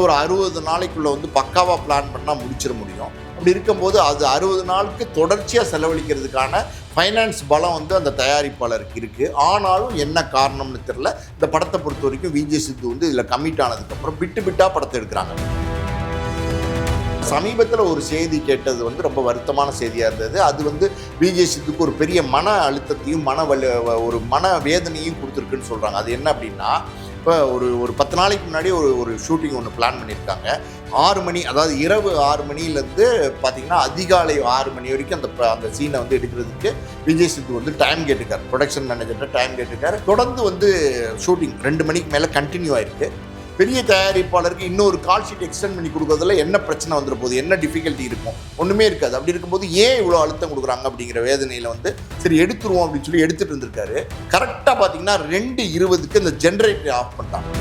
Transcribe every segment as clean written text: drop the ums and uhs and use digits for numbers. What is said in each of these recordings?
ஒரு 60 நாளைக்குள்ள வந்து பக்காவாக பிளான் பண்ணால் முடிச்சிட முடியும். அப்படி இருக்கும்போது அது 60 நாளுக்கு தொடர்ச்சியாக செலவழிக்கிறதுக்கான ஃபைனான்ஸ் பலம் வந்து அந்த தயாரிப்பாளருக்கு இருக்குது. ஆனாலும் என்ன காரணம்னு தெரில, இந்த படத்தை பொறுத்த வரைக்கும் விஜய் சித்து வந்து இதில் கமிட் ஆனதுக்கப்புறம் பிட்டாக படத்தை எடுக்கிறாங்க. சமீபத்தில் ஒரு செய்தி கேட்டது வந்து ரொம்ப வருத்தமான செய்தியாக இருந்தது. அது வந்து விஜய் சித்துக்கு ஒரு பெரிய மன அழுத்தத்தையும் ஒரு மன வேதனையும் கொடுத்துருக்குன்னு சொல்கிறாங்க. அது என்ன அப்படின்னா, இப்போ ஒரு 10 நாளைக்கு முன்னாடி ஒரு ஷூட்டிங் ஒன்று பிளான் பண்ணியிருக்காங்க. 6 மணி, அதாவது இரவு 6 மணிலேருந்து பார்த்தீங்கன்னா அதிகாலை 6 மணி வரைக்கும் அந்த சீனை வந்து எடுக்கிறதுக்கு விஜய் சித்து வந்து டைம் கேட்டிருக்காரு. ப்ரொடக்ஷன் மேனேஜர்கிட்ட டைம் கேட்டிருக்காரு. தொடர்ந்து வந்து ஷூட்டிங் 2 மணிக்கு மேலே கண்டினியூ ஆயிருக்கு. பெரிய தயாரிப்பாளருக்கு இன்னொரு கால் ஷீட் எக்ஸ்டெண்ட் பண்ணி கொடுக்கறதுல என்ன பிரச்சனை வந்துட போகுது, என்ன டிஃபிகல்ட்டி இருக்கும், ஒன்றுமே இருக்காது. அப்படி இருக்கும்போது ஏன் இவ்வளோ அழுத்தம் கொடுக்குறாங்க அப்படிங்கிற வேதனையில் வந்து சரி எடுத்துருவோம் அப்படின்னு சொல்லி எடுத்துகிட்டு இருந்திருக்காரு. கரெக்டாக பார்த்தீங்கன்னா 2:20க்கு இந்த ஜென்ரேட்டரை ஆஃப் பண்ணிட்டாங்க.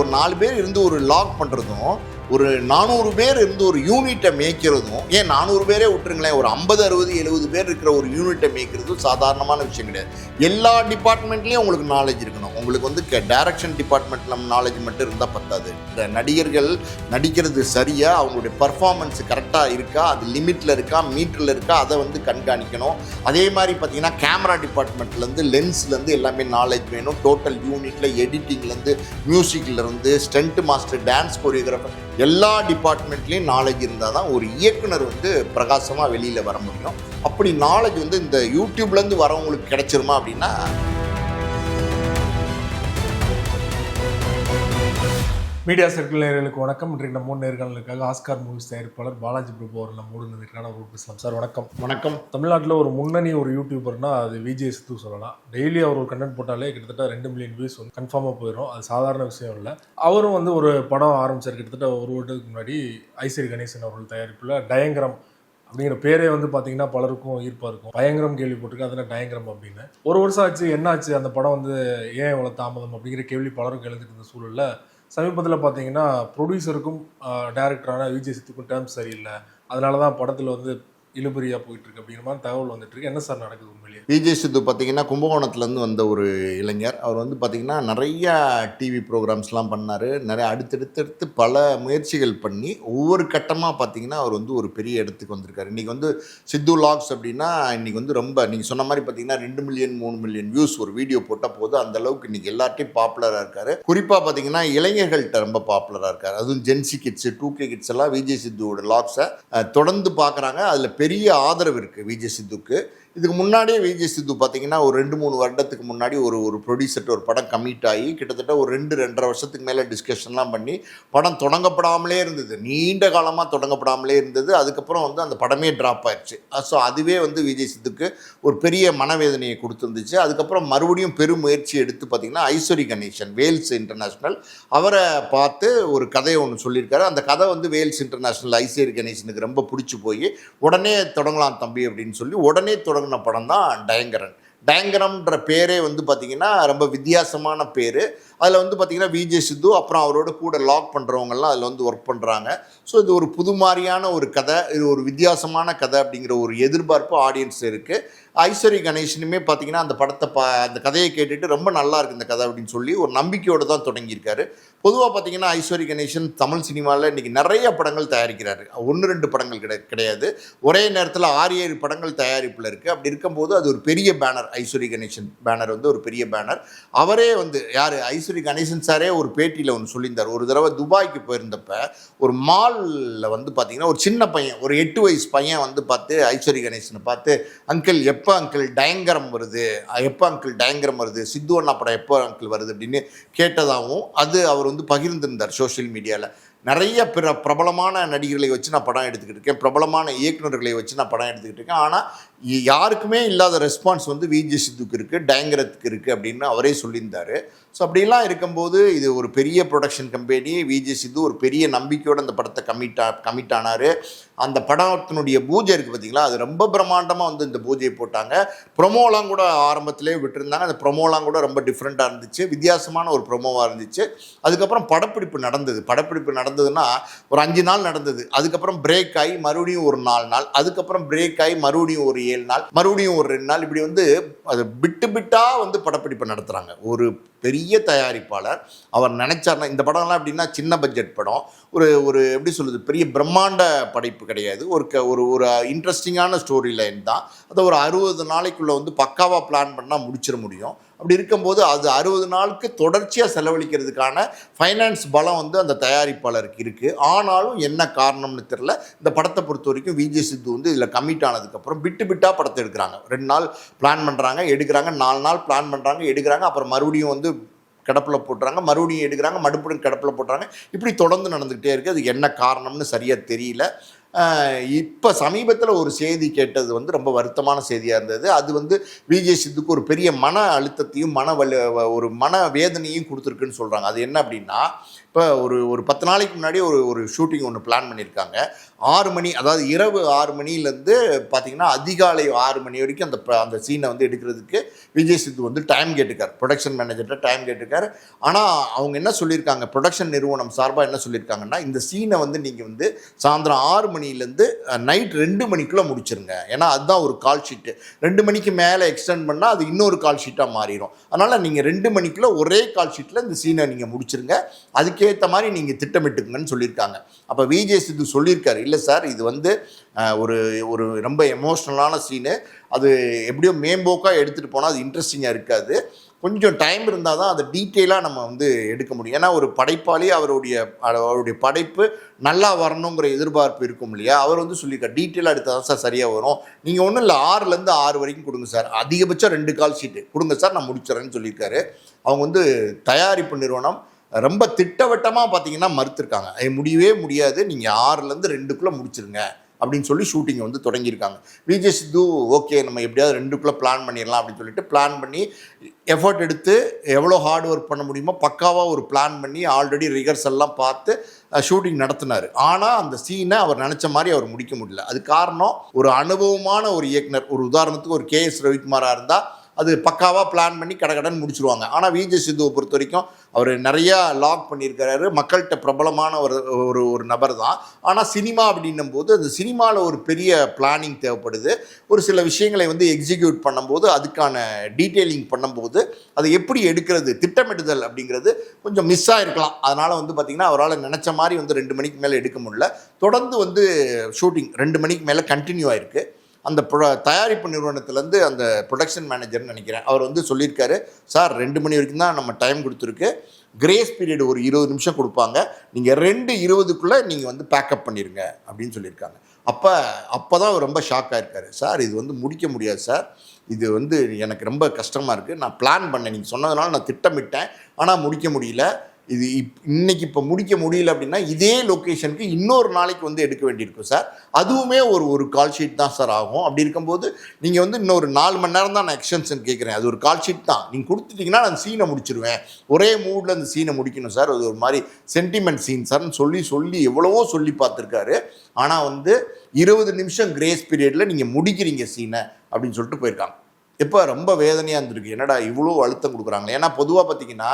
ஒரு 4 பேர் இருந்து ஒரு லாக் பண்ணுறதும், ஒரு 400 பேர் இருந்து ஒரு யூனிட்டை மேய்க்கிறதும், ஏன் 400 பேரே விட்டுருங்களேன், ஒரு 50, 60, 70 பேர் இருக்கிற ஒரு யூனிட்டை மேய்க்கிறதும் சாதாரணமான விஷயம் கிடையாது. எல்லா டிபார்ட்மெண்ட்லேயும் உங்களுக்கு நாலேஜ் இருக்கணும். உங்களுக்கு வந்து டைரக்ஷன் டிபார்ட்மெண்ட்டில் நாலேஜ் மட்டும் இருந்தால் பத்தாது. இந்த நடிகர்கள் நடிக்கிறது சரியாக, அவங்களுடைய பர்ஃபார்மன்ஸ் கரெக்டாக இருக்கா, அது லிமிட்டில் இருக்கா, மீட்டரில் இருக்கா, அதை வந்து கண்காணிக்கணும். அதே மாதிரி பார்த்தீங்கன்னா கேமரா டிபார்ட்மெண்ட்லேருந்து, லென்ஸ்லேருந்து எல்லாமே நாலேஜ் வேணும். டோட்டல் யூனிட்டில் எடிட்டிங்லேருந்து, மியூசிக்லேருந்து, ஸ்டண்ட் மாஸ்டர், டான்ஸ் கோரியோகிராஃபர், எல்லா டிபார்ட்மெண்ட்லேயும் நாலேஜ் இருந்தால் தான் ஒரு இயக்குனர் வந்து பிரகாசமாக வெளியில் வர முடியும். அப்படி நாலேஜ் வந்து இந்த யூடியூப்லேருந்து வரவங்களுக்கு கிடைச்சிருமா அப்படின்னா, மீடியா சர்க்கிள் நேயர்களுக்கு வணக்கம். இன்றைக்கு நம்ம நேர்காணலுக்காக ஆஸ்கார் மூவிஸ் தயாரிப்பாளர் பாலாஜி பிரபு அவர் நம்ம மூடுனதுக்கான ஒரு பேசலாம். சார் வணக்கம். வணக்கம். தமிழ்நாட்டில் ஒரு முன்னணி ஒரு யூடியூபர்னா அது விஜய் சித்து சொல்லலாம். டெய்லி அவர் ஒரு கண்டென்ட் போட்டாலே கிட்டத்தட்ட 2 மில்லியன் வியூஸ் வந்து கன்ஃபார்மாக போயிடும். அது சாதாரண விஷயம் இல்லை. அவரும் வந்து ஒரு படம் ஆரம்பித்தார் கிட்டத்தட்ட 1 வருடத்துக்கு முன்னாடி. ஐஸ்வரி கணேசன் அவர்கள் தயாரிப்பில் டயங்கிரம் அப்படிங்கிற பேரே வந்து பார்த்தீங்கன்னா பலருக்கும் ஈர்ப்பாக இருக்கும். பயங்கரம் கேள்விப்பட்டிருக்கு, அதில் டயங்கிரம் அப்படின்னு. 1 வருஷம் ஆச்சு, என்ன ஆச்சு அந்த படம் வந்து ஏன் இவ்வளோ தாமதம் அப்படிங்கிற கேள்வி பலரும் எழுந்துட்டு இருந்த சூழலில் சமீபத்தில் பார்த்தீங்கன்னா ப்ரொடியூசருக்கும் டைரக்டரான விஜய் சித்துக்கும் டேர்ம்ஸ் சரியில்லை, அதனால தான் படத்தில் வந்து இழுபறியாக போயிட்டுருக்கு அப்படிங்கிற மாதிரி தகவல் வந்துட்டுருக்கு. என்ன சார் நடக்குது உண்மையிலேயே? விஜய் சித்து பார்த்தீங்கன்னா கும்பகோணத்துலேருந்து வந்த ஒரு இளைஞர். அவர் வந்து பார்த்திங்கன்னா நிறையா டிவி ப்ரோக்ராம்ஸ்லாம் பண்ணார். நிறைய அடுத்தடுத்து பல முயற்சிகள் பண்ணி ஒவ்வொரு கட்டமாக பார்த்திங்கன்னா அவர் வந்து ஒரு பெரிய இடத்துக்கு வந்திருக்காரு. இன்றைக்கி வந்து சித்து லாக்ஸ் அப்படின்னா இன்றைக்கி வந்து ரொம்ப, நீங்கள் சொன்ன மாதிரி பார்த்திங்கன்னா 2 மில்லியன் 3 மில்லியன் வியூஸ் ஒரு வீடியோ போட்டால் போது அந்தளவுக்கு இன்றைக்கி எல்லார்ட்டையும் பாப்புலராக இருக்கார். குறிப்பாக பார்த்திங்கன்னா இளைஞர்கள்ட்ட ரொம்ப பாப்புலராக இருக்கார். அதுவும் ஜென்சி கிட்ஸு, 2K கிட்ஸ் எல்லாம் விஜய் சித்துவோட லாக்ஸை தொடர்ந்து பார்க்குறாங்க. அதில் பெரிய ஆதரவு இருக்குது விஜய் சித்துக்கு. இதுக்கு முன்னாடியே விஜய் சித்து பார்த்தீங்கன்னா ஒரு 2-3 வருடத்துக்கு முன்னாடி ஒரு ப்ரொடியூசர்கிட்ட ஒரு படம் கமிட் ஆகி கிட்டத்தட்ட ஒரு 2-2.5 வருஷத்துக்கு மேலே டிஸ்கஷன்லாம் பண்ணி படம் தொடங்கப்படாமலே இருந்தது. நீண்ட காலமாக தொடங்கப்படாமலே இருந்தது. அதுக்கப்புறம் வந்து அந்த படமே ட்ராப் ஆயிடுச்சு. ஸோ அதுவே வந்து விஜய் சித்துக்கு ஒரு பெரிய மனவேதனையை கொடுத்துருந்துச்சு. அதுக்கப்புறம் மறுபடியும் பெரும் முயற்சி எடுத்து பார்த்திங்கன்னா ஐஸ்வரி கணேசன், வேல்ஸ் இன்டர்நேஷ்னல், அவரை பார்த்து ஒரு கதையை ஒன்று சொல்லியிருக்காரு. அந்த கதை வந்து வேல்ஸ் இன்டர்நேஷ்னல் ஐஸ்வரி கணேசனுக்கு ரொம்ப பிடிச்சி போய் உடனே தொடங்கலாம் தம்பி அப்படின்னு சொல்லி உடனே படம் தான் டயங்கரம்ன்ற பேரே வந்து பார்த்திங்கன்னா ரொம்ப வித்தியாசமான பேர். அதில் வந்து பார்த்திங்கன்னா விஜய் சித்து அப்புறம் அவரோட கூட லாக் பண்ணுறவங்கெல்லாம் அதில் வந்து ஒர்க் பண்ணுறாங்க. ஸோ இது ஒரு புது மாதிரியான ஒரு கதை, இது ஒரு வித்தியாசமான கதை அப்படிங்கிற ஒரு எதிர்பார்ப்பு ஆடியன்ஸ் இருக்குது. ஐஸ்வரி கணேசனுமே பார்த்திங்கன்னா அந்த படத்தை அந்த கதையை கேட்டுட்டு ரொம்ப நல்லா இருக்குது இந்த கதை அப்படின்னு சொல்லி ஒரு நம்பிக்கையோடு தான் தொடங்கியிருக்காரு. பொதுவாக பார்த்திங்கன்னா ஐஸ்வரி கணேசன் தமிழ் சினிமாவில் இன்றைக்கி நிறைய படங்கள் தயாரிக்கிறாரு. 1-2 படங்கள் கிடையாது. ஒரே நேரத்தில் 6-7 படங்கள் தயாரிப்பில் இருக்குது. அப்படி இருக்கும்போது அது ஒரு பெரிய பேனர். ஐஸ்வரி கணேசன் பேனர் வந்து ஒரு பெரிய பேனர். அவரே வந்து யார், ஐஸ்வரி கணேசன் சாரே ஒரு பேட்டியில் ஒன்று சொல்லியிருந்தார். ஒரு தடவை துபாய்க்கு போயிருந்தப்ப ஒரு மாலில் வந்து பார்த்திங்கன்னா ஒரு சின்ன பையன், ஒரு 8 வயசு பையன் வந்து பார்த்து ஐஸ்வரி கணேசனை பார்த்து, அங்கிள் எப்போ அங்கிள் டயங்கரம் வருது, எப்போ அங்கிள் டயங்கரம் வருது, சித்து அண்ணா படம் எப்போ அங்கிள் வருது அப்படின்னு கேட்டதாகவும் அது அவர் வந்து பகிர்ந்திருந்தார் சோஷியல் மீடியாவில். நிறைய பிரபலமான நடிகர்களை வச்சு நான் படம் எடுத்துக்கிட்டு இருக்கேன், பிரபலமான இயக்குநர்களை வச்சு நான் படம் எடுத்துக்கிட்டு இருக்கேன். ஆனால் யாருக்குமே இல்லாத ரெஸ்பான்ஸ் வந்து விஜய் சித்துக்கு இருக்குது, டயங்கரத்துக்கு இருக்குது அப்படின்னு அவரே சொல்லியிருந்தார். ஸோ அப்படிலாம் இருக்கும்போது இது ஒரு பெரிய ப்ரொடக்ஷன் கம்பெனி. விஜய் சித்து ஒரு பெரிய நம்பிக்கையோடு அந்த படத்தை கமிட் ஆனார். அந்த படத்தினுடைய பூஜை இருக்குது பார்த்திங்களா, அது ரொம்ப பிரம்மாண்டமாக வந்து இந்த பூஜையை போட்டாங்க. ப்ரொமோலாம் கூட ஆரம்பத்திலே விட்டுருந்தாங்க. அந்த ப்ரொமோலாம் கூட ரொம்ப டிஃப்ரெண்ட்டாக இருந்துச்சு, வித்தியாசமான ஒரு ப்ரொமோவாக இருந்துச்சு. அதுக்கப்புறம் படப்பிடிப்பு நடந்ததுன்னா ஒரு 5 நாள் நடந்தது. அதுக்கப்புறம் பிரேக் ஆகி மறுபடியும் ஒரு 4 நாள், அதுக்கப்புறம் பிரேக் ஆகி மறுபடியும் ஒரு 7 நாள், மறுபடியும் ஒரு 2 நாள், இப்படி வந்து அது பிட்டு பிட்டா வந்து படப்பிடிப்பு நடத்துகிறாங்க. ஒரு பெரிய தயாரிப்பாளர் அவர் நினைச்சார்னா, இந்த படம்லாம் எப்படின்னா சின்ன பட்ஜெட் படம், ஒரு ஒரு எப்படி சொல்லுது, பெரிய பிரம்மாண்ட படைப்பு கிடையாது, ஒரு ஒரு இன்ட்ரெஸ்டிங்கான ஸ்டோரி லைன் தான். அதை ஒரு 60 நாளைக்குள்ளே வந்து பக்காவாக பிளான் பண்ணால் முடிச்சிட முடியும். அப்படி இருக்கும்போது அது 60 நாளுக்கு தொடர்ச்சியாக செலவழிக்கிறதுக்கான ஃபைனான்ஸ் பலம் வந்து அந்த தயாரிப்பாளருக்கு இருக்குது. ஆனாலும் என்ன காரணம்னு தெரில, இந்த படத்தை பொறுத்த வரைக்கும் விஜய் சித்து வந்து இதில் கமிட் ஆனதுக்கப்புறம் பிட்டு பிட்டாக படத்தை எடுக்கிறாங்க. 2 நாள் பிளான் பண்ணுறாங்க, எடுக்கிறாங்க, 4 நாள் பிளான் பண்ணுறாங்க, எடுக்கிறாங்க, அப்புறம் மறுபடியும் வந்து கிடப்பில் போட்டுறாங்க, மறுபடியும் எடுக்கிறாங்க, மறுபடியும் கிடப்பில் போட்டுறாங்க. இப்படி தொடர்ந்து நடந்துக்கிட்டே இருக்குது. அது என்ன காரணம்னு சரியாக தெரியல. இப்போ சமீபத்தில் ஒரு செய்தி கேட்டது வந்து ரொம்ப வருத்தமான செய்தியாக இருந்தது. அது வந்து விஜய் சித்துக்கு ஒரு பெரிய மன அழுத்தத்தையும் ஒரு மன வேதனையும் கொடுத்துருக்குன்னு சொல்கிறாங்க. அது என்ன அப்படின்னா, இப்போ ஒரு 10 நாளைக்கு முன்னாடி ஒரு ஷூட்டிங் ஒன்று பிளான் பண்ணியிருக்காங்க. 6 மணி, அதாவது இரவு 6 மணிலேருந்து பார்த்தீங்கன்னா அதிகாலை 6 மணி வரைக்கும் அந்த சீனை வந்து எடுக்கிறதுக்கு விஜய் சித்து வந்து டைம் கேட்டுக்கார், ப்ரொடக்ஷன் மேனேஜர்கிட்ட டைம் கேட்டுக்கார். ஆனால் அவங்க என்ன சொல்லியிருக்காங்க, ப்ரொடக்ஷன் நிறுவனம் சார்பாக என்ன சொல்லியிருக்காங்கன்னா, இந்த சீனை வந்து நீங்கள் வந்து சாயந்தரம் 6 மணிலேருந்து நைட் 2 மணிக்குள்ளே முடிச்சிருங்க. ஏன்னா அதுதான் ஒரு கால் ஷீட்டு. 2 மணிக்கு மேலே எக்ஸ்டெண்ட் பண்ணால் அது இன்னொரு கால் ஷீட்டாக மாறிடும். அதனால் நீங்கள் 2 மணிக்குள்ளே ஒரே கால் ஷீட்டில் இந்த சீனை நீங்கள் முடிச்சிருங்க, அதுக்கேற்ற மாதிரி நீங்கள் திட்டமிட்டுக்குங்கன்னு சொல்லியிருக்காங்க. அப்போ விஜய் சித்து சொல்லியிருக்காரு, இல்லை சார், இது வந்து ஒரு ஒரு ரொம்ப எமோஷ்னலான சீனு, அது எப்படியோ மேம்போக்காக எடுத்துகிட்டு போனால் அது இன்ட்ரெஸ்டிங்காக இருக்காது, கொஞ்சம் டைம் இருந்தால் தான் அதை டீட்டெயிலாக நம்ம வந்து எடுக்க முடியும். ஏன்னா ஒரு படைப்பாளி அவருடைய படைப்பு நல்லா வரணுங்கிற எதிர்பார்ப்பு இருக்கும் இல்லையா. அவர் வந்து சொல்லியிருக்கார், டீட்டெயிலாக எடுத்தால் தான் சார் சரியாக வரும், நீங்கள் ஒன்றும் இல்லை 6லேருந்து 6 வரைக்கும் கொடுங்க சார், அதிகபட்சம் 2 கால் ஷீட்டு கொடுங்க சார், நான் முடிச்சிடறேன்னு சொல்லியிருக்காரு. அவங்க வந்து தயாரிப்பு நிறுவனம் ரொம்ப திட்டவட்டமாக பார்த்தீங்கன்னா மறுத்துருக்காங்க. முடியவே முடியாது, நீங்கள் 6லேருந்து 2க்குள்ளே முடிச்சிருங்க அப்படின்னு சொல்லி ஷூட்டிங்கை வந்து தொடங்கியிருக்காங்க. விஜய் சித்து ஓகே நம்ம எப்படியாவது 2க்குள்ளே பிளான் பண்ணிடலாம் அப்படின்னு சொல்லிட்டு பிளான் பண்ணி எஃபர்ட் எடுத்து எவ்வளோ ஹார்ட் ஒர்க் பண்ண முடியுமோ பக்காவாக ஒரு பிளான் பண்ணி ஆல்ரெடி ரிஹர்சல்லாம் பார்த்து ஷூட்டிங் நடத்தினார். ஆனால் அந்த சீனை அவர் நினச்ச மாதிரி அவர் முடிக்க முடியல. அது காரணம், ஒரு அனுபவமான ஒரு இயக்குனர், ஒரு உதாரணத்துக்கு ஒரு KS ரவிக்குமாராக இருந்தால் அது பக்காவாக பிளான் பண்ணி கடகடன்னு முடிச்சுருவாங்க. ஆனால் விஜய் சித்துவை பொறுத்த வரைக்கும் அவர் நிறையா லாக் பண்ணியிருக்கிறாரு, மக்கள்கிட்ட பிரபலமான ஒரு நபர் தான். ஆனால் சினிமா அப்படின்னும் போது அந்த சினிமாவில் ஒரு பெரிய பிளானிங் தேவைப்படுது. ஒரு சில விஷயங்களை வந்து எக்ஸிக்யூட் பண்ணும்போது, அதுக்கான டீட்டெயிலிங் பண்ணும்போது அதை எப்படி எடுக்கிறது, திட்டமிடுதல் அப்படிங்கிறது கொஞ்சம் மிஸ் ஆகிருக்கலாம். அதனால் வந்து பார்த்திங்கன்னா அவரால் நினச்ச மாதிரி வந்து 2 மணிக்கு மேலே எடுக்க முடியல. தொடர்ந்து வந்து ஷூட்டிங் 2 மணிக்கு மேலே கண்டினியூ ஆகிருக்கு. அந்த தயாரிப்பு நிறுவனத்துலேருந்து அந்த ப்ரொடக்ஷன் மேனேஜர்னு நினைக்கிறேன், அவர் வந்து சொல்லியிருக்காரு, சார் 2 மணி வரைக்கும் தான் நம்ம டைம் கொடுத்துருக்கு, கிரேஸ் பீரியட் ஒரு 20 நிமிஷம் கொடுப்பாங்க, நீங்கள் 2:20க்குள்ளே நீங்கள் வந்து பேக்கப் பண்ணிடுங்க அப்படின்னு சொல்லியிருக்காங்க. அப்போ தான் அவர் ரொம்ப ஷாக் ஆகிருக்காரு. சார் இது வந்து முடிக்க முடியாது சார், இது வந்து எனக்கு ரொம்ப கஷ்டமாக இருக்குது, நான் பிளான் பண்ணேன், நீங்கள் சொன்னதுனால நான் திட்டமிட்டேன், ஆனால் முடிக்க முடியல, இது இன்னைக்கு இப்போ முடிக்க முடியல அப்படின்னா இதே லொக்கேஷனுக்கு இன்னொரு நாளைக்கு வந்து எடுக்க வேண்டியிருக்கும் சார், அதுவுமே ஒரு கால் ஷீட் தான் சார் ஆகும். அப்படி இருக்கும்போது நீங்கள் வந்து இன்னொரு 4 மணி நேரம் தான் நான் எக்ஸ்டென்ஷன் கேட்குறேன், அது ஒரு கால் ஷீட் தான், நீங்கள் கொடுத்துட்டிங்கன்னா நான் சீனை முடிச்சிருவேன், ஒரே மூடில் அந்த சீனை முடிக்கணும் சார், அது ஒரு மாதிரி சென்டிமெண்ட் சீன் சார்னு சொல்லி எவ்வளவோ சொல்லி பார்த்துருக்காரு. ஆனால் வந்து 20 நிமிஷம் கிரேஸ் பீரியடில் நீங்கள் முடிக்கிறீங்க சீனை அப்படின்னு சொல்லிட்டு போயிருக்காங்க. இப்போ ரொம்ப வேதனையாக இருந்திருக்கு, என்னடா இவ்வளோ அழுத்தம் கொடுக்குறாங்களே. ஏன்னா பொதுவாக பார்த்தீங்கன்னா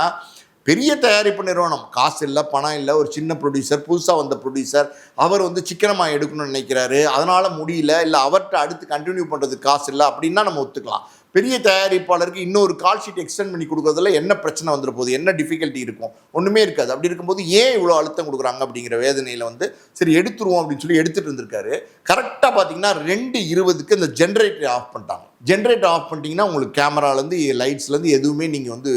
பெரிய தயாரிப்பு நிறுவனம், காசு இல்லை, பணம் இல்லை, ஒரு சின்ன ப்ரொடியூசர், புதுசாக வந்த ப்ரொடியூசர், அவர் வந்து சிக்கனமாக எடுக்கணும்னு நினைக்கிறாரு, அதனால் முடியல, இல்லை அவர்கிட்ட அடுத்து கண்டினியூ பண்ணுறதுக்கு காசு இல்லை அப்படின்னா நம்ம ஒத்துக்கலாம். பெரிய தயாரிப்பாளருக்கு இன்னொரு கால் ஷீட் எக்ஸ்டெண்ட் பண்ணி கொடுக்குறதுல என்ன பிரச்சனை வந்துட போகுது, என்ன டிஃபிகல்ட்டி இருக்கும், ஒன்றுமே இருக்காது. அப்படி இருக்கும்போது ஏன் இவ்வளோ அழுத்தம் கொடுக்குறாங்க அப்படிங்கிற வேதனையில் வந்து சரி எடுத்துருவோம் அப்படின்னு சொல்லி எடுத்துகிட்டு இருந்திருக்காரு. கரெக்டாக பார்த்தீங்கன்னா 2:20க்கு இந்த ஜென்ரேட்டரை ஆஃப் பண்ணிட்டாங்க. ஜென்ரேட்டர் ஆஃப் பண்ணிட்டீங்கன்னா உங்களுக்கு கேமராலேருந்து லைட்ஸ்லேருந்து எதுவுமே நீங்கள் வந்து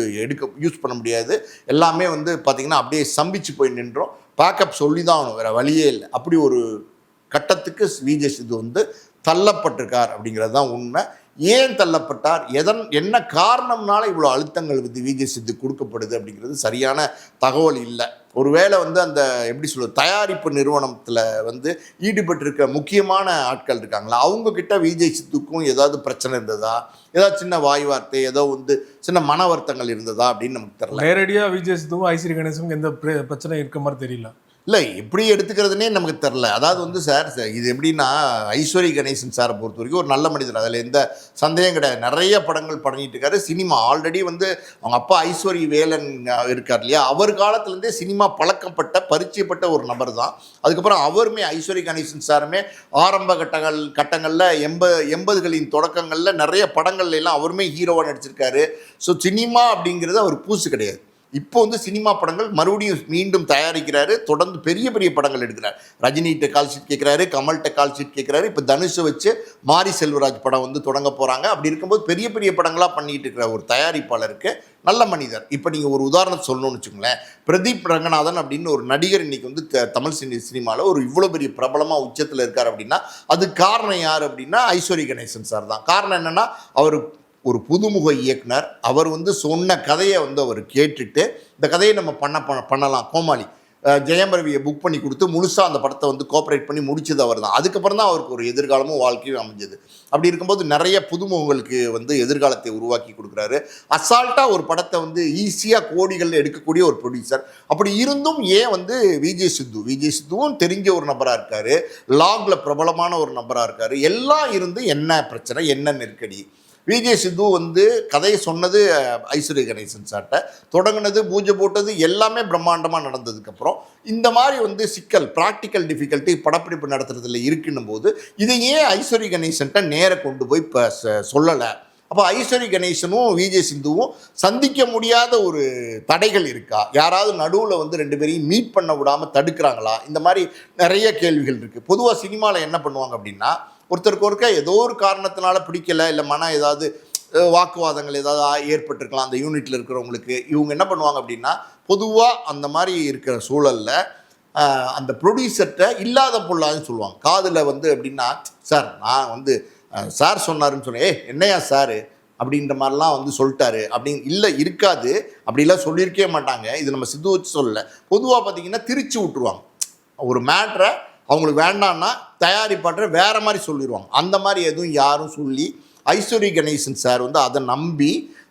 யூஸ் பண்ண முடியாது, எல்லாமே வந்து பார்த்தீங்கன்னா அப்படியே சம்பிச்சு போய் நின்றோம். பேக்கப் சொல்லி தான் ஆகணும், வேறு வழியே இல்லை. அப்படி ஒரு கட்டத்துக்கு விஜய் சித்து வந்து தள்ளப்பட்டிருக்கார் அப்படிங்கிறது தான் உண்மை. ஏன் தள்ளப்பட்டார், என்ன காரணம்னால இவ்வளோ அழுத்தங்கள் வந்து விஜய் சித்து கொடுக்கப்படுது அப்படிங்கிறது சரியான தகவல் இல்லை. ஒருவேளை வந்து அந்த எப்படி சொல்கிறது, தயாரிப்பு நிறுவனத்தில் வந்து ஈடுபட்டிருக்க முக்கியமான ஆட்கள் இருக்காங்களா, அவங்கக்கிட்ட விஜய் சித்துக்கும் ஏதாவது பிரச்சனை இருந்ததா, ஏதாவது சின்ன வாய் வார்த்தை, ஏதோ வந்து சின்ன மன வருத்தங்கள் இருந்ததா அப்படின்னு நமக்கு தெரியல. நேரடியாக விஜய் சித்துக்கும் ஐஸ்வரி கணேசனுக்கும் எந்த பிரச்சனை இருக்க மாதிரி தெரியல. இல்லை எப்படி எடுத்துக்கிறதுனே நமக்கு தெரில. அதாவது வந்து சார் இது எப்படின்னா ஐஸ்வரி கணேசன் சாரை பொறுத்த வரைக்கும் ஒரு நல்ல மனிதர், அதில் எந்த சந்தேகம் கிடையாது. நிறைய படங்கள் பண்ணிட்டு இருக்காரு. சினிமா ஆல்ரெடி வந்து அவங்க அப்பா ஐஸ்வரி வேலன் இருக்கார் இல்லையா, அவர் காலத்துலேருந்தே சினிமா பழக்கப்பட்ட பரிச்சயப்பட்ட ஒரு நபர் தான். அதுக்கப்புறம் அவருமே ஐஸ்வரி கணேசன் சாருமே ஆரம்ப கட்டங்களில் 80களின் தொடக்கங்களில் நிறைய படங்கள்ல எல்லாம் அவருமே ஹீரோவாக நடிச்சிருக்காரு. ஸோ சினிமா அப்படிங்கிறது அவர் பூசு கிடையாது. இப்போ வந்து சினிமா படங்கள் மறுபடியும் மீண்டும் தயாரிக்கிறாரு. தொடர்ந்து பெரிய பெரிய படங்கள் எடுக்கிறார். ரஜினிகிட்ட கால் ஷீட் கேட்குறாரு, கமல்கிட்ட கால் ஷீட் கேட்குறாரு. இப்போ தனுஷை வச்சு மாரி செல்வராஜ் படம் வந்து தொடங்க போகிறாங்க. அப்படி இருக்கும்போது பெரிய பெரிய படங்களாக பண்ணிட்டு இருக்கிற ஒரு தயாரிப்பாளருக்கு நல்ல மனிதர். இப்போ நீங்கள் ஒரு உதாரணம் சொல்லணும்னு வச்சுக்கோங்களேன், பிரதீப் ரங்கநாதன் அப்படின்னு ஒரு நடிகர் இன்னைக்கு வந்து தமிழ் சினிமாவில் ஒரு இவ்வளோ பெரிய பிரபலமாக உச்சத்தில் இருக்கார் அப்படின்னா அது காரணம் யார் அப்படின்னா ஐஸ்வரி கணேசன் சார் தான். காரணம் என்னென்னா அவர் ஒரு புதுமுக இயக்குனர். அவர் வந்து சொன்ன கதையை வந்து அவர் கேட்டுட்டு இந்த கதையை நம்ம பண்ணலாம் கோமாளி ஜெயம் ரவியை புக் பண்ணி கொடுத்து முழுசாக அந்த படத்தை வந்து கோஆப்ரேட் பண்ணி முடிச்சது அவர் தான். அதுக்கப்புறம் தான் அவருக்கு ஒரு எதிர்காலமும் வாழ்க்கையும் அமைஞ்சது. அப்படி இருக்கும்போது நிறைய புதுமுகங்களுக்கு வந்து எதிர்காலத்தை உருவாக்கி கொடுக்குறாரு. அசால்ட்டாக ஒரு படத்தை வந்து ஈஸியாக கோடிகளில் எடுக்கக்கூடிய ஒரு ப்ரொடியூசர். அப்படி இருந்தும் ஏன் வந்து விஜய் சித்துவும் தெரிஞ்ச ஒரு நபராக இருக்கார், லாகில் பிரபலமான ஒரு நபராக இருக்கார். எல்லாம் இருந்து என்ன பிரச்சனை, என்ன நெருக்கடி? விஜய் சித்து வந்து கதையை சொன்னது ஐஸ்வர்ய கணேசன் சார்ட்ட, தொடங்கினது பூஜை போட்டது எல்லாமே பிரம்மாண்டமாக நடந்ததுக்கப்புறம் இந்த மாதிரி வந்து சிக்கல், ப்ராக்டிக்கல் டிஃபிகல்ட்டி படப்பிடிப்பு நடத்துறதுல இருக்குன்னும் போது இதை ஏன் ஐஸ்வர்ய கணேசன்ட்ட நேர கொண்டு போய் இப்போ சொல்லலை? அப்போ ஐஸ்வர்ய கணேசனும் விஜய் சித்துவும் சந்திக்க முடியாத ஒரு தடைகள் இருக்கா? யாராவது நடுவில் வந்து ரெண்டு பேரையும் மீட் பண்ண விடாமல் தடுக்கிறாங்களா? இந்த மாதிரி நிறைய கேள்விகள் இருக்குது. பொதுவாக சினிமாவில் என்ன பண்ணுவாங்க அப்படின்னா, ஒருத்தருக்கு ஒருக்க ஏதோ ஒரு காரணத்தினால பிடிக்கலை, இல்லை ஏதாவது வாக்குவாதங்கள் ஏதாவது ஏற்பட்டிருக்கலாம் அந்த யூனிட்டில் இருக்கிறவங்களுக்கு. இவங்க என்ன பண்ணுவாங்க அப்படின்னா, பொதுவாக அந்த மாதிரி இருக்கிற சூழலில் அந்த ப்ரொடியூசர்கிட்ட இல்லாத பொருளாதுன்னு சொல்லுவாங்க. காதில் வந்து எப்படின்னா, சார் நான் வந்து சார் சொன்னாருன்னு சொன்னேன், என்னையா சார் அப்படின்ற மாதிரிலாம் வந்து சொல்லிட்டாரு அப்படின்னு இல்லை இருக்காது. அப்படிலாம் சொல்லியிருக்கவே மாட்டாங்க. இது நம்ம சித்து வச்சு சொல்லலை. பொதுவாக பார்த்தீங்கன்னா திரிச்சு விட்ருவாங்க. ஒரு மேட்ரை அவங்களுக்கு வேண்டான்னா தயாரிப்பாற்ற வேறு மாதிரி சொல்லிடுவாங்க. அந்த மாதிரி எதுவும் யாரும் சொல்லி ஐஸ்வர்ய கணேசன் சார் வந்து அதை நம்பி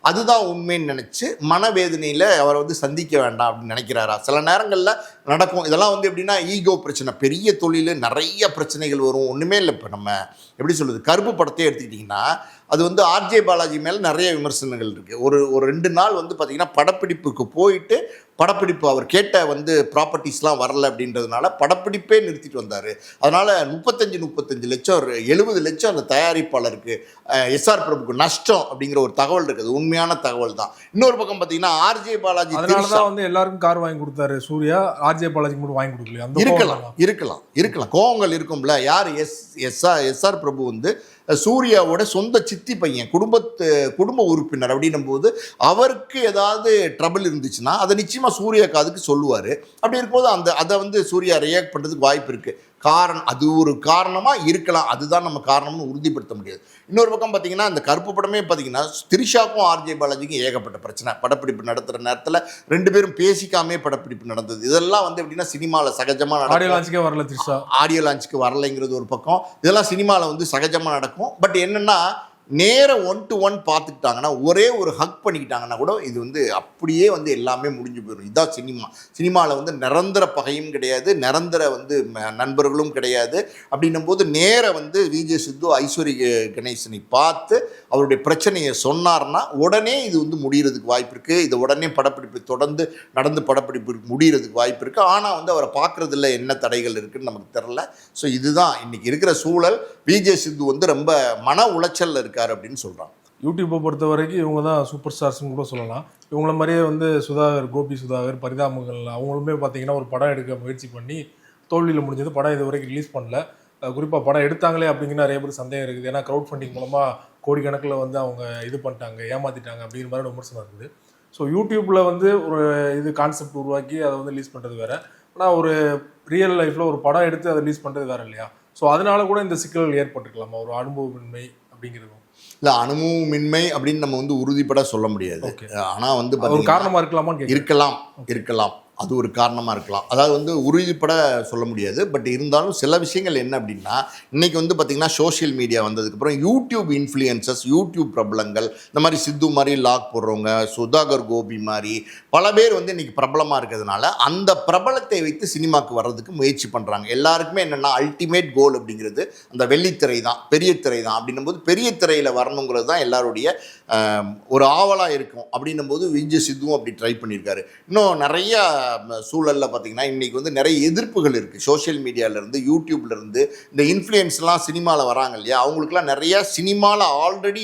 அதுதான் உண்மைன்னு நினச்சி மனவேதனையில் அவரை வந்து சந்திக்க வேண்டாம் அப்படின்னு நினைக்கிறாரா? சில நேரங்களில் நடக்கும். இதெல்லாம் வந்து எப்படின்னா ஈகோ பிரச்சனை, பெரிய தொழில் நிறைய பிரச்சனைகள் வரும். ஒன்றுமே இல்லை. இப்போ நம்ம எப்படி சொல்கிறது, கருப்பு படத்தையே எடுத்துக்கிட்டிங்கன்னா அது வந்து ஆர்ஜே பாலாஜி மேலே நிறைய விமர்சனங்கள் இருக்குது. ஒரு 2 நாள் வந்து பார்த்திங்கன்னா படப்பிடிப்புக்கு போயிட்டு படப்பிடிப்பு அவர் கேட்ட வந்து ப்ராப்பர்ட்டிஸ்லாம் வரலை அப்படின்றதுனால படப்பிடிப்பே நிறுத்திட்டு வந்தார். அதனால் 35 லட்சம் 70 லட்சம் அந்த தயாரிப்பாளருக்கு எஸ்ஆர் பிரபுக்கு நஷ்டம் அப்படிங்கிற ஒரு தகவல் இருக்குது. உண்மையான தகவல் தான். இன்னொரு பக்கம் பார்த்தீங்கன்னா ஆர்ஜே பாலாஜி அதனால தான் வந்து எல்லாருக்கும் கார் வாங்கி கொடுத்தாரு சூர்யா, ஆர்ஜே பாலாஜிக்கு மட்டும் வாங்கி கொடுக்கலையா? இருக்கலாம் கோவங்கள் இருக்கும்ல. யார் எஸ்ஆர் பிரபு வந்து சூர்யாவோட சொந்த சித்தி பையன், குடும்ப உறுப்பினர் அப்படின்னும் போது அவருக்கு ஏதாவது ட்ரபிள் இருந்துச்சுன்னா அதை நிச்சயமாக சூர்யா காதுக்கு சொல்லுவார். அப்படி இருக்கும்போது அதை வந்து சூர்யா ரியாக்ட் பண்ணுறதுக்கு வாய்ப்பு இருக்குது. அது ஒரு காரணமாக இருக்கலாம். அதுதான் நம்ம காரணம்னு உறுதிப்படுத்த முடியாது. இன்னொரு பக்கம் பார்த்தீங்கன்னா இந்த கருப்பு படமே பார்த்தீங்கன்னா திரிஷாக்கும் ஆர்ஜே பாலாஜிக்கும் ஏகப்பட்ட பிரச்சனை. படப்பிடிப்பு நடத்துகிற நேரத்தில் 2 பேரும் பேசிக்காமே படப்பிடிப்பு நடந்தது. இதெல்லாம் வந்து எப்படின்னா சினிமாவில் சகஜமாக நடக்கும். ஆடியோ லான்ச்சுக்கு வரலைங்கிறது ஒரு பக்கம். இதெல்லாம் சினிமாவில் வந்து சகஜமாக நடக்கும். பட் என்னென்னா நேரம் 1-to-1 பார்த்துக்கிட்டாங்கன்னா, ஒரே ஒரு ஹக் பண்ணிக்கிட்டாங்கன்னா கூட இது வந்து அப்படியே வந்து எல்லாமே முடிஞ்சு போயிடும். இதுதான் சினிமாவில் வந்து நிரந்தர பகையும் கிடையாது, நிரந்தர வந்து நண்பர்களும் கிடையாது. அப்படின்னும் போது நேரம் வந்து விஜய் சித்து ஐஸ்வர்ய கணேசனை பார்த்து அவருடைய பிரச்சனையை சொன்னார்னா உடனே இது வந்து முடிகிறதுக்கு வாய்ப்பு இருக்குது. இது உடனே படப்பிடிப்பு தொடர்ந்து நடந்து படப்பிடிப்பு முடிகிறதுக்கு வாய்ப்பு இருக்குது. ஆனால் வந்து அவரை பார்க்குறதுல என்ன தடைகள் இருக்குதுன்னு நமக்கு தெரில. ஸோ இதுதான் இன்றைக்கி இருக்கிற சூழல். விஜய் சித்து வந்து ரொம்ப மன உளைச்சலில் இருக்கார் அப்படின்னு சொல்கிறாங்க. யூடியூப்பை பொறுத்த வரைக்கும் இவங்க தான் சூப்பர் ஸ்டார்ஸ்னு கூட சொல்லலாம். இவங்கள மாதிரியே வந்து கோபி சுதாகர், பரிதாபங்கள் அவங்களுமே பார்த்தீங்கன்னா ஒரு படம் எடுக்க முயற்சி பண்ணி தோல்வியில் முடிஞ்சது. படம் இது வரைக்கும் ரிலீஸ் பண்ணல. குறிப்பாக படம் எடுத்தாங்களே அப்படிங்கிற நிறைய பேர் சந்தேகம் இருக்குது. ஏன்னா க்ரௌட் ஃபண்டிங் மூலமாக கோடிக்கணக்கில் வந்து அவங்க இது பண்ணிட்டாங்க, ஏமாற்றிட்டாங்க அப்படிங்கிற மாதிரி விமர்சனம் இருக்குது. ஸோ யூடியூப்பில் வந்து ஒரு இது கான்செப்ட் உருவாக்கி அதை வந்து ரிலீஸ் பண்ணுறது வேறு, ஆனால் ஒரு ரியல் லைஃப்பில் ஒரு படம் எடுத்து அதை ரிலீஸ் பண்ணுறது வேறு இல்லையா? ஸோ அதனால கூட இந்த சிக்கல்கள் ஏற்பட்டுருக்கலாமா, ஒரு அனுபவமின்மை அப்படிங்கிறது? இல்லை, அனுபவமின்மை அப்படின்னு நம்ம வந்து உறுதிப்பட சொல்ல முடியாது. ஆனால் வந்து ஒரு காரணமாக இருக்கலாமா? இருக்கலாம். அது ஒரு காரணமாக இருக்கலாம். அதாவது வந்து உறுதிப்பட சொல்ல முடியாது. பட் இருந்தாலும் சில விஷயங்கள் என்ன அப்படின்னா, இன்றைக்கி வந்து பார்த்திங்கன்னா சோஷியல் மீடியா வந்ததுக்கப்புறம் யூடியூப் இன்ஃப்ளூயன்சஸ், யூடியூப் பிரபலங்கள், இந்த மாதிரி சித்து மாதிரி லாக் போடுறவங்க, சுதாகர் கோபி மாதிரி பல பேர் வந்து இன்றைக்கி பிரபலமாக இருக்கிறதுனால அந்த பிரபலத்தை வைத்து சினிமாவுக்கு வர்றதுக்கு முயற்சி பண்ணுறாங்க. எல்லாருக்குமே என்னென்னா அல்டிமேட் கோல் அப்படிங்கிறது அந்த வெள்ளித்திரை தான், பெரிய திரை தான். அப்படின்னும் போது பெரிய திரையில் வரணுங்கிறது தான் எல்லாருடைய ஒரு ஆவலாக இருக்கும். அப்படின்னும் போது விஜய் சித்துவும் அப்படி ட்ரை பண்ணியிருக்காரு. இன்னும் நிறைய சூழலில் பார்த்திங்கன்னா இன்றைக்கி வந்து நிறைய எதிர்ப்புகள் இருக்குது. சோஷியல் மீடியாவிலேருந்து, யூடியூப்லேருந்து, இந்த இன்ஃப்ளூயன்ஸ்லாம் சினிமாவில் வராங்க இல்லையா, அவங்களுக்குலாம் நிறையா சினிமாவில் ஆல்ரெடி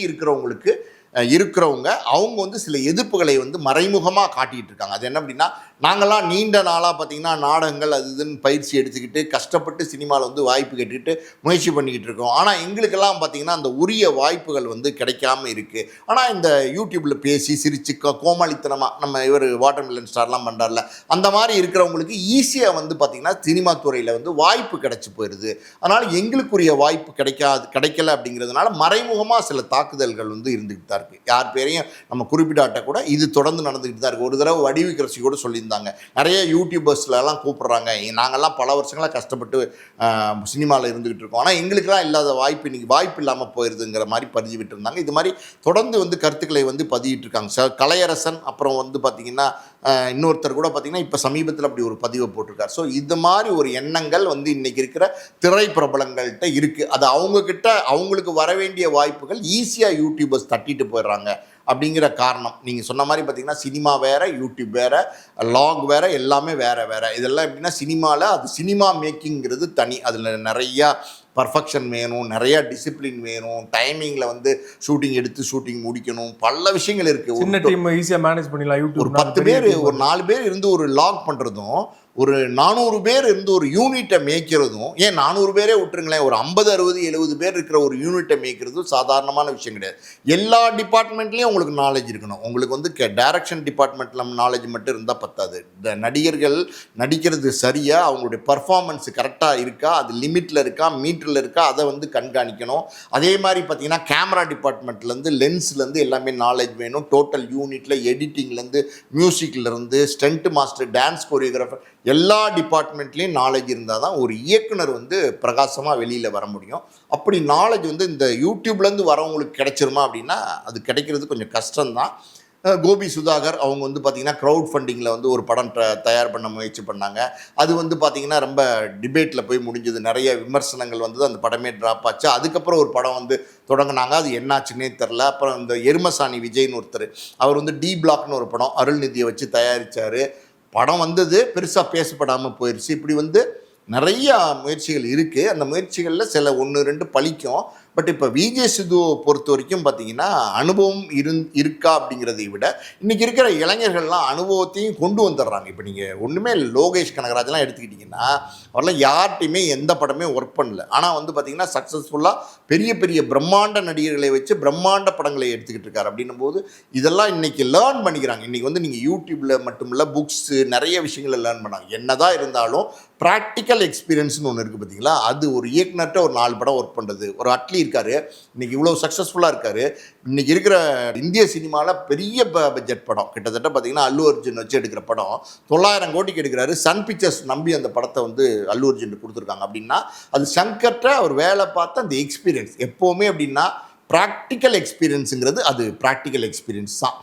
இருக்கிறவங்க அவங்க வந்து சில எதிர்ப்புகளை வந்து மறைமுகமாக காட்டிகிட்டு இருக்காங்க. அது என்ன அப்படின்னா, நாங்கள்லாம் நீண்ட நாளாக பார்த்திங்கன்னா நாடகங்கள் அது இதுன்னு பயிற்சி எடுத்துக்கிட்டு கஷ்டப்பட்டு சினிமாவில் வந்து வாய்ப்பு கேட்டுக்கிட்டு முயற்சி பண்ணிக்கிட்டு இருக்கோம். ஆனால் எங்களுக்கெல்லாம் பார்த்திங்கன்னா அந்த உரிய வாய்ப்புகள் வந்து கிடைக்காம இருக்குது. ஆனால் இந்த யூடியூப்பில் பேசி சிரித்து கோமாளித்தனமாக நம்ம இவர் வாட்டர் மில்லன் ஸ்டார்லாம் பண்ணுறாருல, அந்த மாதிரி இருக்கிறவங்களுக்கு ஈஸியாக வந்து பார்த்திங்கன்னா சினிமா துறையில் வந்து வாய்ப்பு கிடைச்சி போயிடுது. அதனால் எங்களுக்குரிய வாய்ப்பு கிடைக்கல அப்படிங்கிறதுனால மறைமுகமாக சில தாக்குதல்கள் வந்து இருந்துக்கிட்டு தான் இருக்குது. யார் பேரையும் நம்ம குறிப்பிடாட்ட கூட இது தொடர்ந்து நடந்துக்கிட்டு தான் இருக்குது. ஒரு தடவை வடிவுக்கரசி கூட சொல்லியிருந்தாங்க, நிறைய யூடியூபர்ஸ்லாம் கூப்பிட்றாங்க, நாங்கள்லாம் பல வருஷங்களாக கஷ்டப்பட்டு சினிமாவில் இருந்துகிட்டு இருக்கோம், ஆனால் எங்களுக்கெல்லாம் இல்லாத வாய்ப்பு இன்றைக்கி வாய்ப்பு இல்லாமல் போயிடுதுங்கிற மாதிரி பதிவிட்டு இருந்தாங்க. இது மாதிரி தொடர்ந்து வந்து கருத்துக்களை வந்து பதிவிட்டு இருக்காங்க. கலையரசன், அப்புறம் வந்து பார்த்திங்கன்னா இன்னொருத்தர் கூட பார்த்திங்கன்னா இப்போ சமீபத்தில் அப்படி ஒரு பதிவை போட்டிருக்கார். ஸோ இது மாதிரி ஒரு எண்ணங்கள் வந்து இன்றைக்கி இருக்கிற திரை பிரபலங்கள்கிட்ட இருக்குது. அது அவங்கக்கிட்ட அவங்களுக்கு வர வேண்டிய வாய்ப்புகள் ஈஸியாக யூடியூபர்ஸ் தட்டிட்டு போயிடுறாங்க அப்படிங்கிற காரணம். நீங்கள் சொன்ன மாதிரி பார்த்திங்கன்னா சினிமா வேறு, யூடியூப் வேறு, லாக் வேறு, எல்லாமே வேறு. இதெல்லாம் எப்படின்னா சினிமாவில் அது சினிமா மேக்கிங்கிறது தனி. அதில் நிறையா பர்ஃபெக்ஷன் வேணும், நிறையா டிசிப்ளின் வேணும், டைமிங்கில் வந்து ஷூட்டிங் முடிக்கணும், பல விஷயங்கள் இருக்குது. சின்ன டீம் ஈஸியாக மேனேஜ் பண்ணிடலாம். யூடியூப் ஒரு 10 பேர், ஒரு 4 பேர் இருந்து ஒரு லாக் பண்ணுறதும், ஒரு 400 பேர் இருந்து ஒரு யூனிட்டை மேய்க்கிறதும், ஏன் 400 பேரே விட்டுருங்களேன், ஒரு 50, 60, 70 பேர் இருக்கிற ஒரு யூனிட்டை மேய்க்கிறதும் சாதாரணமான விஷயம் கிடையாது. எல்லா டிபார்ட்மெண்ட்லேயும் உங்களுக்கு நாலேஜ் இருக்கணும். உங்களுக்கு வந்து டைரக்ஷன் டிபார்ட்மெண்ட்டில் நாலேஜ் மட்டும் இருந்தால் பத்தாது. இந்த நடிகர்கள் நடிக்கிறது சரியாக, அவங்களுடைய பர்ஃபார்மன்ஸ் கரெக்டாக இருக்கா, அது லிமிட்டில் இருக்கா, மீட்டரில் இருக்கா, அதை வந்து கண்காணிக்கணும். அதே மாதிரி பார்த்திங்கன்னா கேமரா டிபார்ட்மெண்ட்லேருந்து, லென்ஸ்லேருந்து எல்லாமே நாலேஜ் வேணும். டோட்டல் யூனிட்டில் எடிட்டிங்லேருந்து, மியூசிக்லேருந்து, ஸ்டண்ட் மாஸ்டர், டான்ஸ் கோரியோகிராஃபர், எல்லா டிபார்ட்மெண்ட்லேயும் நாலேஜ் இருந்தால் தான் ஒரு இயக்குனர் வந்து பிரகாசமாக வெளியில் வர முடியும். அப்படி நாலேஜ் வந்து இந்த யூடியூப்லேருந்து வரவங்களுக்கு கிடைச்சிருமா அப்படின்னா அது கிடைக்கிறது கொஞ்சம் கஷ்டம்தான். கோபி சுதாகர் அவங்க வந்து பார்த்திங்கன்னா க்ரௌட் ஃபண்டிங்கில் வந்து ஒரு படம் தயார் பண்ண முயற்சி பண்ணாங்க. அது வந்து பார்த்திங்கன்னா ரொம்ப டிபேட்டில் போய் முடிஞ்சது, நிறைய விமர்சனங்கள் வந்தது, அந்த படமே ட்ராப் ஆச்சு. அதுக்கப்புறம் ஒரு படம் வந்து தொடங்கினாங்க, அது என்னாச்சுன்னே தெரில. அப்புறம் இந்த எருமசாணி விஜய்னு ஒருத்தர், அவர் வந்து டி பிளாக்னு ஒரு படம் அருள்நிதியை வச்சு தயாரித்தார். படம் வந்தது, பெருசாக பேசப்படாமல் போயிடுச்சு. இப்படி வந்து நிறையா முயற்சிகள் இருக்குது. அந்த முயற்சிகளில் சில 1, 2 பலிக்கும். பட் இப்போ விஜய் சித்துவை பொறுத்த வரைக்கும் பார்த்திங்கன்னா அனுபவம் இருக்கா அப்படிங்கிறதை விட இன்றைக்கி இருக்கிற இளைஞர்கள்லாம் அனுபவத்தையும் கொண்டு வந்துடுறாங்க. இப்போ நீங்கள் ஒன்றுமே இல்லை, லோகேஷ் கனகராஜெலாம் எடுத்துக்கிட்டிங்கன்னா அவரெல்லாம் யார்கிட்டையுமே எந்த படமே ஒர்க் பண்ணல, ஆனால் வந்து பார்த்திங்கன்னா சக்ஸஸ்ஃபுல்லாக பெரிய பெரிய பிரம்மாண்ட நடிகர்களை வச்சு பிரம்மாண்ட படங்களை எடுத்துக்கிட்டு இருக்காரு. அப்படின்னும் போது இதெல்லாம் இன்றைக்கி லேர்ன் பண்ணிக்கிறாங்க. இன்றைக்கி வந்து நீங்கள் யூடியூப்பில் மட்டும் இல்லை, புக்ஸு நிறைய விஷயங்களை லேர்ன் பண்ணாங்க. என்னதான் இருந்தாலும் ப்ராக்டிக்கல் எக்ஸ்பீரியன்ஸ்னு ஒன்று இருக்குது பார்த்திங்களா, அது ஒரு இயக்குனர்கிட்ட ஒரு 4 படம் ஒர்க் பண்ணுறது. ஒரு அட்லி இருக்காரு, இன்றைக்கி இவ்வளோ சக்ஸஸ்ஃபுல்லாக இருக்கார். இன்றைக்கி இருக்கிற இந்திய சினிமாவில் பெரிய பட்ஜெட் படம் கிட்டத்தட்ட பார்த்திங்கன்னா அல்லு அர்ஜுன் வச்சு எடுக்கிற படம் 900 கோடிக்கு எடுக்கிறாரு. சன் பிக்சர்ஸ் நம்பி அந்த படத்தை வந்து அல்லு அர்ஜுன் கொடுத்துருக்காங்க. அப்படின்னா அது சங்கர்கிட்ட அவர் வேலை பார்த்த அந்த எக்ஸ்பீரியன்ஸ். எப்போவுமே அப்படின்னா ப்ராக்டிக்கல் எக்ஸ்பீரியன்ஸுங்கிறது அது ப்ராக்டிக்கல் எக்ஸ்பீரியன்ஸ் தான்.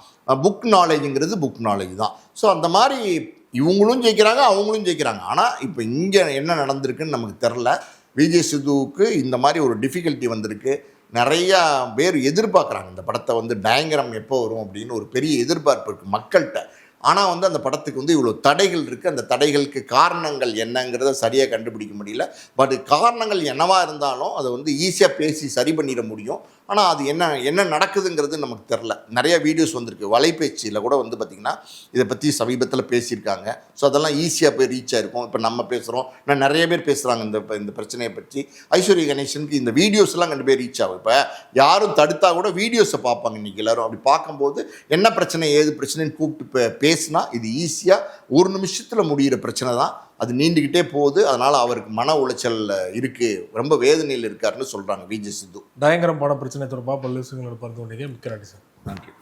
புக் நாலேஜுங்கிறது புக் நாலேஜ் தான். ஸோ அந்த மாதிரி இவங்களும் ஜெயிக்கிறாங்க, அவங்களும் ஜெயிக்கிறாங்க. ஆனால் இப்போ இங்கே என்ன நடந்திருக்குன்னு நமக்கு தெரில. விஜய் சித்துவுக்கு இந்த மாதிரி ஒரு டிஃபிகல்ட்டி வந்திருக்கு. நிறையா பேர் எதிர்பார்க்குறாங்க இந்த படத்தை வந்து பயங்கரம் எப்போ வரும் அப்படின்னு ஒரு பெரிய எதிர்பார்ப்பு இருக்குது மக்கள்கிட்ட. ஆனால் வந்து அந்த படத்துக்கு வந்து இவ்வளோ தடைகள் இருக்குது. அந்த தடைகளுக்கு காரணங்கள் என்னங்கிறத சரியாக கண்டுபிடிக்க முடியல. பட் காரணங்கள் என்னவாக இருந்தாலும் அதை வந்து ஈஸியாக பேசி சரி பண்ணிட முடியும். ஆனால் அது என்ன நடக்குதுங்கிறது நமக்கு தெரில. நிறைய வீடியோஸ் வந்திருக்கு, வலைபேச்சியில் கூட வந்து பார்த்திங்கன்னா இதை பற்றி சமீபத்தில் பேசியிருக்காங்க. ஸோ அதெல்லாம் ஈஸியாக போய் ரீச் ஆகிருக்கும். இப்போ நம்ம பேசுகிறோம், இன்னும் நிறைய பேர் பேசுகிறாங்க இந்த பிரச்சனையை பற்றி. ஐஸ்வர்யா கணேசனுக்கு இந்த வீடியோஸ்லாம் கண்டு போய் ரீச் ஆகும். இப்போ யாரும் தடுத்தா கூட வீடியோஸை பார்ப்பாங்க இன்றைக்கி எல்லோரும். அப்படி பார்க்கும்போது என்ன பிரச்சனை ஏது பிரச்சனைன்னு கூப்பிட்டு பேசினா இது ஈஸியாக 1 நிமிஷத்தில் முடிகிற பிரச்சனை தான். அது நீண்டுக்கிட்டே போகுது. அதனால் அவருக்கு மன உளைச்சல் இருக்குது, ரொம்ப வேதனையில் இருக்காருன்னு சொல்கிறாங்க விஜய் சித்து. பயங்கரம் பட பிரச்சனை தொடர்பாக பல்வேறு விஷயங்களோட பார்த்து கொண்டீங்க. மிக்க நன்றி சார். நன்றி.